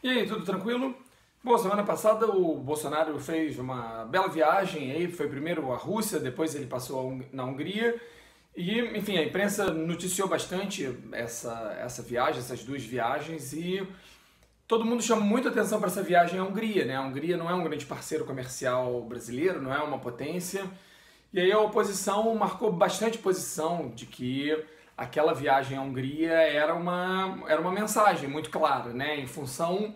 E aí, tudo tranquilo? Bom, semana passada o Bolsonaro fez uma bela viagem, aí foi primeiro a Rússia, depois ele passou na Hungria, e enfim, a imprensa noticiou bastante essa viagem, essas duas viagens, e todo mundo chama muita atenção para essa viagem à Hungria, né? A Hungria não é um grande parceiro comercial brasileiro, não é uma potência, e aí a oposição marcou bastante posição de que aquela viagem à Hungria era uma mensagem muito clara, né? Em função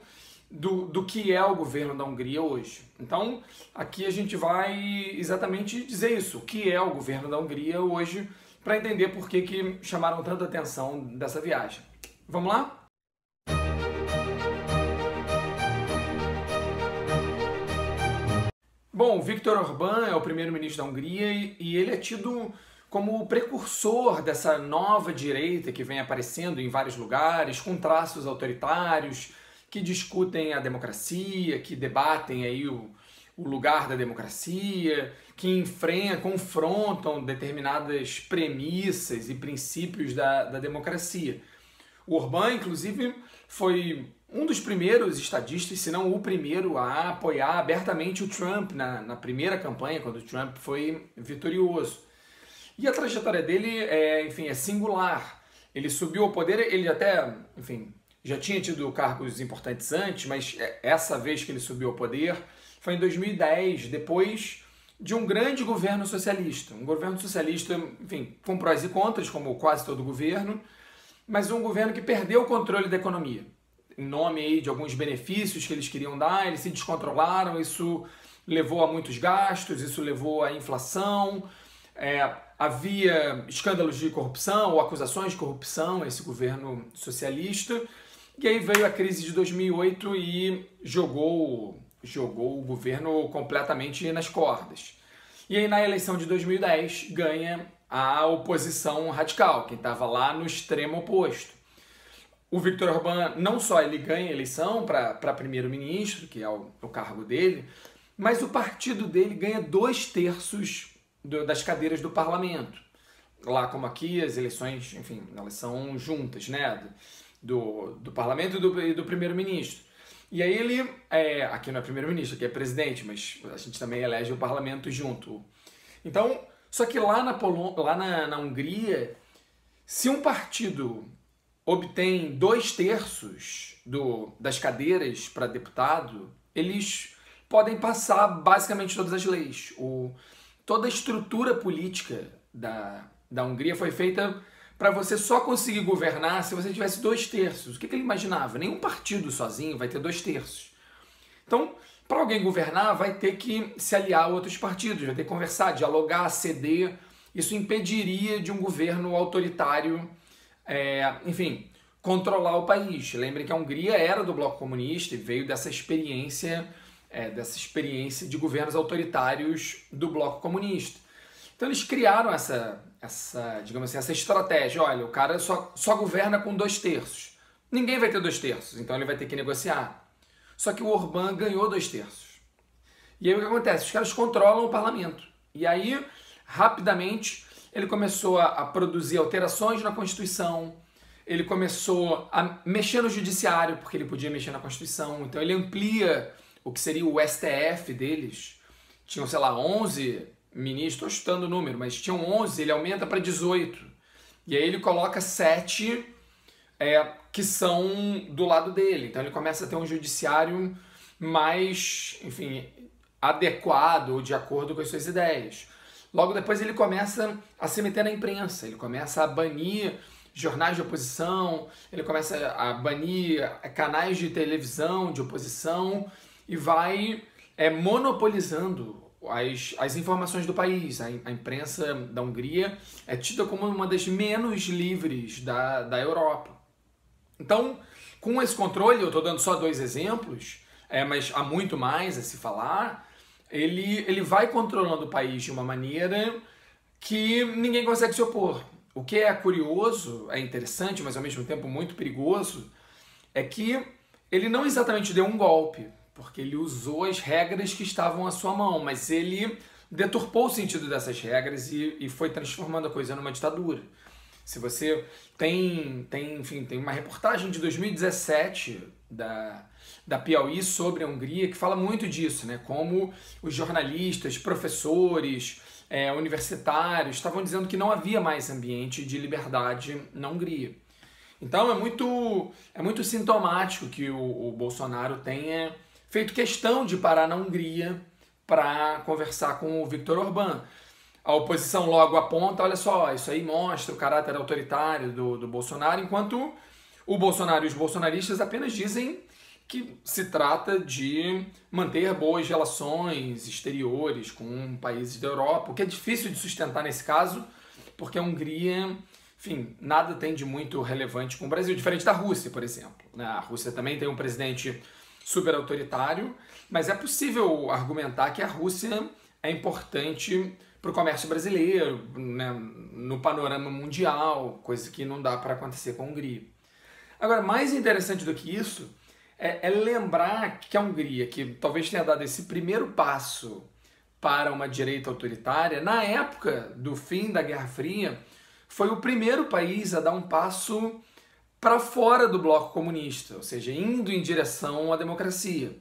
do que é o governo da Hungria hoje. Então, aqui a gente vai exatamente dizer isso, o que é o governo da Hungria hoje, para entender por que chamaram tanta atenção dessa viagem. Vamos lá? Bom, o Viktor Orbán é o primeiro-ministro da Hungria e ele é tido como o precursor dessa nova direita que vem aparecendo em vários lugares, com traços autoritários, que discutem a democracia, que debatem aí o lugar da democracia, que confrontam determinadas premissas e princípios da democracia. O Orbán, inclusive, foi um dos primeiros estadistas, se não o primeiro, a apoiar abertamente o Trump na primeira campanha, quando o Trump foi vitorioso. E a trajetória dele é singular. Ele subiu ao poder, ele até, já tinha tido cargos importantes antes, mas essa vez que ele subiu ao poder foi em 2010, depois de um grande governo socialista. Um governo socialista, com prós e contras, como quase todo governo, mas um governo que perdeu o controle da economia. Em nome aí de alguns benefícios que eles queriam dar, eles se descontrolaram, isso levou a muitos gastos, isso levou à inflação, havia escândalos de corrupção ou acusações de corrupção a esse governo socialista, e aí veio a crise de 2008 e jogou o governo completamente nas cordas. E aí na eleição de 2010 ganha a oposição radical, quem estava lá no extremo oposto. O Viktor Orbán não só ele ganha a eleição para primeiro-ministro, que é o cargo dele, mas o partido dele ganha 2/3 das cadeiras do parlamento. Lá como aqui, as eleições, elas são juntas, né? Do parlamento e do primeiro-ministro. E aí ele, aqui não é primeiro-ministro, aqui é presidente, mas a gente também elege o parlamento junto. Então, só que lá na Hungria, se um partido obtém 2/3 das cadeiras para deputado, eles podem passar basicamente todas as leis. Toda a estrutura política da Hungria foi feita para você só conseguir governar se você tivesse 2/3. O que ele imaginava? Nenhum partido sozinho vai ter 2/3. Então, para alguém governar, vai ter que se aliar a outros partidos, vai ter que conversar, dialogar, ceder. Isso impediria de um governo autoritário, controlar o país. Lembrem que a Hungria era do bloco comunista e veio dessa experiência de governos autoritários do bloco comunista. Então eles criaram essa estratégia. Olha, o cara só governa com 2/3. Ninguém vai ter 2/3, então ele vai ter que negociar. Só que o Orbán ganhou 2/3. E aí o que acontece? Os caras controlam o parlamento. E aí, rapidamente, ele começou a produzir alterações na Constituição, ele começou a mexer no judiciário, porque ele podia mexer na Constituição, então ele amplia o que seria o STF deles. Tinham, 11 ministros, estou chutando o número, mas tinham 11, ele aumenta para 18. E aí ele coloca 7 que são do lado dele. Então ele começa a ter um judiciário mais, adequado ou de acordo com as suas ideias. Logo depois ele começa a se meter na imprensa, ele começa a banir jornais de oposição, ele começa a banir canais de televisão de oposição e vai monopolizando as informações do país. A imprensa da Hungria é tida como uma das menos livres da Europa. Então, com esse controle, eu estou dando só 2 exemplos, mas há muito mais a se falar, ele vai controlando o país de uma maneira que ninguém consegue se opor. O que é curioso, é interessante, mas ao mesmo tempo muito perigoso, é que ele não exatamente deu um golpe, porque ele usou as regras que estavam à sua mão, mas ele deturpou o sentido dessas regras e foi transformando a coisa numa ditadura. Se você tem uma reportagem de 2017 da Piauí sobre a Hungria, que fala muito disso, né? Como os jornalistas, professores, universitários estavam dizendo que não havia mais ambiente de liberdade na Hungria. Então é muito sintomático que o Bolsonaro tenha feito questão de parar na Hungria para conversar com o Viktor Orbán. A oposição logo aponta, olha só, isso aí mostra o caráter autoritário do Bolsonaro, enquanto o Bolsonaro e os bolsonaristas apenas dizem que se trata de manter boas relações exteriores com países da Europa, o que é difícil de sustentar nesse caso, porque a Hungria, enfim, nada tem de muito relevante com o Brasil, diferente da Rússia, por exemplo. A Rússia também tem um presidente super autoritário, mas é possível argumentar que a Rússia é importante para o comércio brasileiro, né, no panorama mundial, coisa que não dá para acontecer com a Hungria. Agora, mais interessante do que isso é lembrar que a Hungria, que talvez tenha dado esse primeiro passo para uma direita autoritária, na época do fim da Guerra Fria, foi o primeiro país a dar um passo para fora do bloco comunista, ou seja, indo em direção à democracia.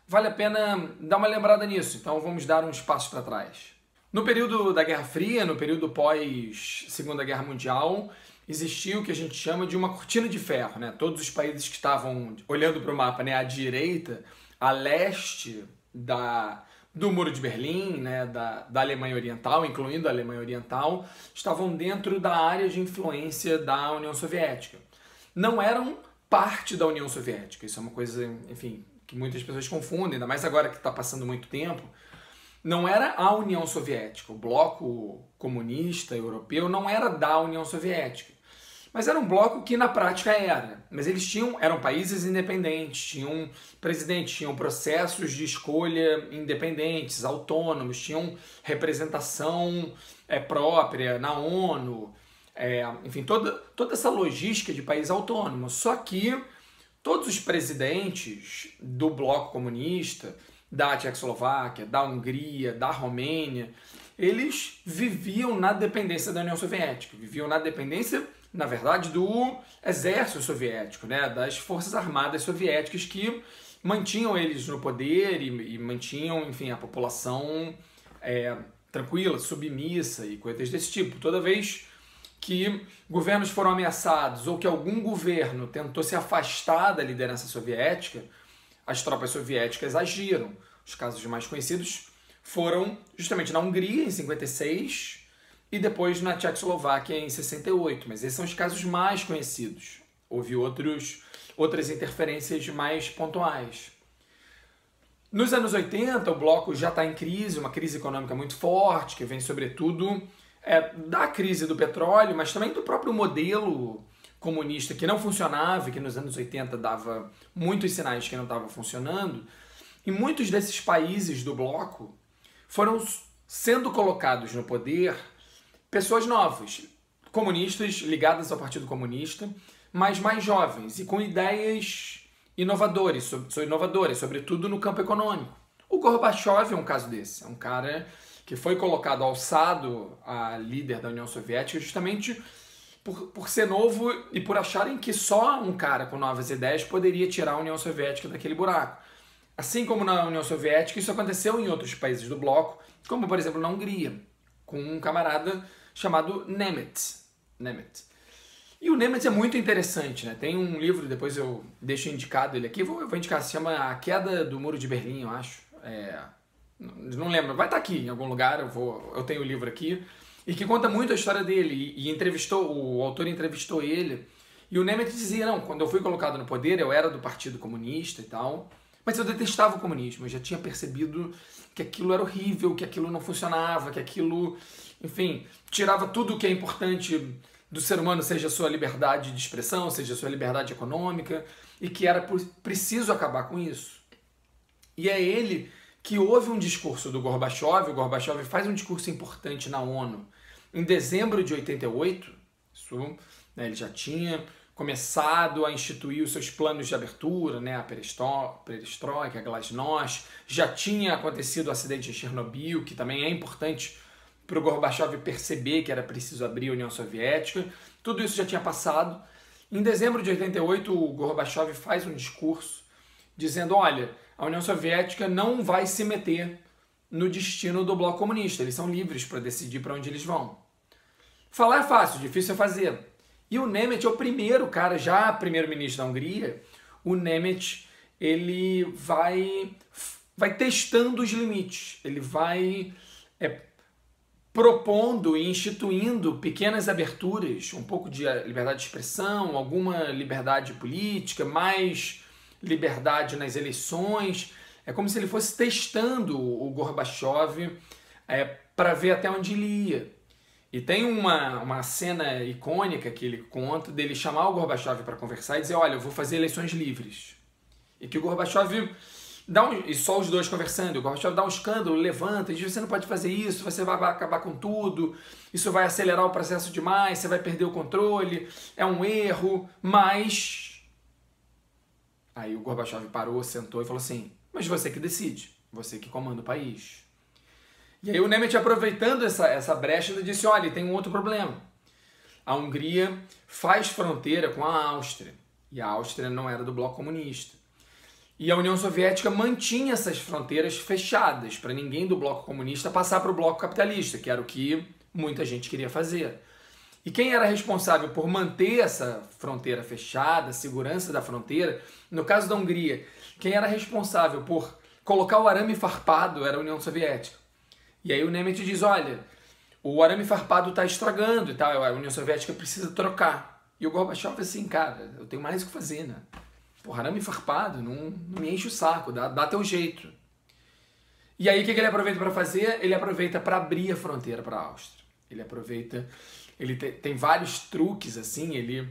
Vale a pena dar uma lembrada nisso, então vamos dar uns passos para trás. No período da Guerra Fria, no período pós-Segunda Guerra Mundial, existiu o que a gente chama de uma cortina de ferro, né? Todos os países que estavam olhando para o mapa, né, à direita, a leste do Muro de Berlim, né, da Alemanha Oriental, incluindo a Alemanha Oriental, estavam dentro da área de influência da União Soviética. Não eram parte da União Soviética. Isso é uma coisa, enfim, que muitas pessoas confundem, ainda mais agora que está passando muito tempo. Não era a União Soviética. O bloco comunista europeu não era da União Soviética. Mas era um bloco que na prática era. Mas eles eram países independentes, tinham presidente, tinham processos de escolha independentes, autônomos, tinham representação própria na ONU, enfim, toda essa logística de país autônomo. Só que todos os presidentes do bloco comunista, da Tchecoslováquia, da Hungria, da Romênia, eles viviam na dependência da União Soviética, viviam na dependência, na verdade, do exército soviético, né, das forças armadas soviéticas que mantinham eles no poder e mantinham, enfim, a população tranquila, submissa e coisas desse tipo. Toda vez que governos foram ameaçados ou que algum governo tentou se afastar da liderança soviética, as tropas soviéticas agiram. Os casos mais conhecidos foram justamente na Hungria, em 56, e depois na Tchecoslováquia, em 68. Mas esses são os casos mais conhecidos. Houve outras interferências mais pontuais. Nos anos 80, o bloco já está em crise, uma crise econômica muito forte, que vem sobretudo da crise do petróleo, mas também do próprio modelo comunista que não funcionava e que nos anos 80 dava muitos sinais que não estava funcionando. E muitos desses países do bloco foram sendo colocados no poder pessoas novas, comunistas ligadas ao Partido Comunista, mas mais jovens e com ideias inovadoras, sobretudo no campo econômico. O Gorbachev é um caso desse, é um cara que foi colocado alçado a líder da União Soviética justamente por ser novo e por acharem que só um cara com novas ideias poderia tirar a União Soviética daquele buraco. Assim como na União Soviética, isso aconteceu em outros países do bloco, como por exemplo na Hungria, com um camarada chamado Nemet. E o Nemet é muito interessante, né? Tem um livro, depois eu deixo indicado ele aqui, eu vou indicar, se chama A Queda do Muro de Berlim, eu acho. Não lembro, vai estar aqui em algum lugar, eu tenho o livro aqui, e que conta muito a história dele, e o autor entrevistou ele, e o Nemet dizia, não, quando eu fui colocado no poder, eu era do Partido Comunista e tal, mas eu detestava o comunismo, eu já tinha percebido que aquilo era horrível, que aquilo não funcionava, que aquilo, enfim, tirava tudo o que é importante do ser humano, seja a sua liberdade de expressão, seja a sua liberdade econômica, e que era preciso acabar com isso. E é ele que houve um discurso do Gorbachev, o Gorbachev faz um discurso importante na ONU em dezembro de 88, ele já tinha começado a instituir os seus planos de abertura, né, a perestroika, a glasnost, já tinha acontecido o acidente em Chernobyl, que também é importante para o Gorbachev perceber que era preciso abrir a União Soviética, tudo isso já tinha passado, Em dezembro de 88, o Gorbachev faz um discurso dizendo, olha, a União Soviética não vai se meter no destino do bloco comunista, eles são livres para decidir para onde eles vão. Falar é fácil, difícil é fazer. E o Nemet é o primeiro cara, já primeiro-ministro da Hungria, o Nemet, ele vai testando os limites, ele vai propondo e instituindo pequenas aberturas, um pouco de liberdade de expressão, alguma liberdade política, mais liberdade nas eleições. É como se ele fosse testando o Gorbachev para ver até onde ele ia. E tem uma cena icônica que ele conta dele chamar o Gorbachev para conversar e dizer, olha, eu vou fazer eleições livres. E que o Gorbachev e só os dois conversando, o Gorbachev dá um escândalo, levanta, diz, você não pode fazer isso, você vai acabar com tudo, isso vai acelerar o processo demais, você vai perder o controle, é um erro, mas... Aí o Gorbachev parou, sentou e falou assim, mas você que decide, você que comanda o país. E aí o Nemet, aproveitando essa brecha, ele disse, olha, tem um outro problema. A Hungria faz fronteira com a Áustria, e a Áustria não era do bloco comunista. E a União Soviética mantinha essas fronteiras fechadas para ninguém do bloco comunista passar para o bloco capitalista, que era o que muita gente queria fazer. E quem era responsável por manter essa fronteira fechada, a segurança da fronteira, no caso da Hungria, quem era responsável por colocar o arame farpado era a União Soviética. E aí o Nemet diz, olha, o arame farpado está estragando e tal, a União Soviética precisa trocar. E o Gorbachev assim, cara, eu tenho mais o que fazer, né? Porra, arame farpado, não me enche o saco, dá teu jeito. E aí o que ele aproveita para fazer? Ele aproveita para abrir a fronteira para a Áustria. Ele tem vários truques assim,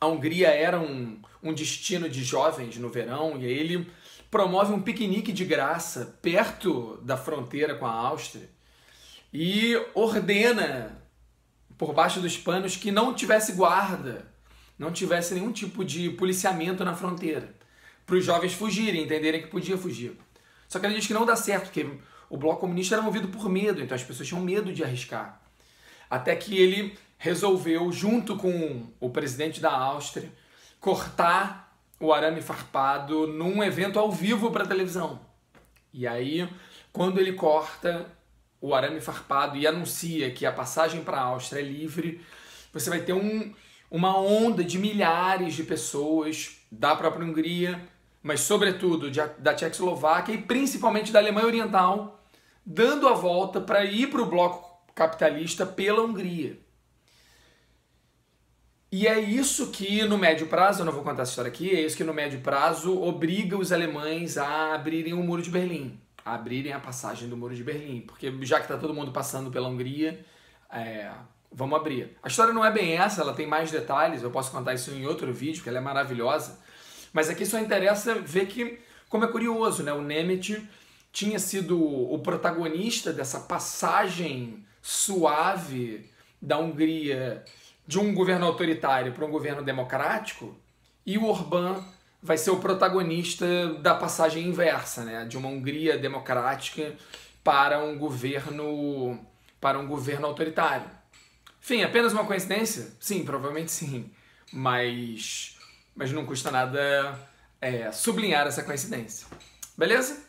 a Hungria era um destino de jovens no verão, e aí ele promove um piquenique de graça perto da fronteira com a Áustria e ordena, por baixo dos panos, que não tivesse guarda, não tivesse nenhum tipo de policiamento na fronteira, para os jovens fugirem, entenderem que podia fugir. Só que ele diz que não dá certo, porque o bloco comunista era movido por medo, então as pessoas tinham medo de arriscar. Até que ele resolveu, junto com o presidente da Áustria, cortar o arame farpado num evento ao vivo para a televisão. E aí, quando ele corta o arame farpado e anuncia que a passagem para a Áustria é livre, você vai ter uma onda de milhares de pessoas da própria Hungria, mas sobretudo da Tchecoslováquia e principalmente da Alemanha Oriental, dando a volta para ir para o bloco capitalista pela Hungria. E é isso que no médio prazo, eu não vou contar essa história aqui, é isso que no médio prazo obriga os alemães a abrirem o Muro de Berlim, a abrirem a passagem do Muro de Berlim, porque já que está todo mundo passando pela Hungria, vamos abrir. A história não é bem essa, ela tem mais detalhes, eu posso contar isso em outro vídeo, porque ela é maravilhosa, mas aqui só interessa ver que, como é curioso, né? O Nemet tinha sido o protagonista dessa passagem suave da Hungria de um governo autoritário para um governo democrático, e o Orbán vai ser o protagonista da passagem inversa, né? De uma Hungria democrática para um governo autoritário. Enfim, apenas uma coincidência? Sim, provavelmente sim, mas não custa nada sublinhar essa coincidência. Beleza?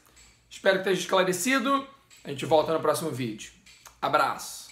Espero que esteja esclarecido. A gente volta no próximo vídeo. Abraço!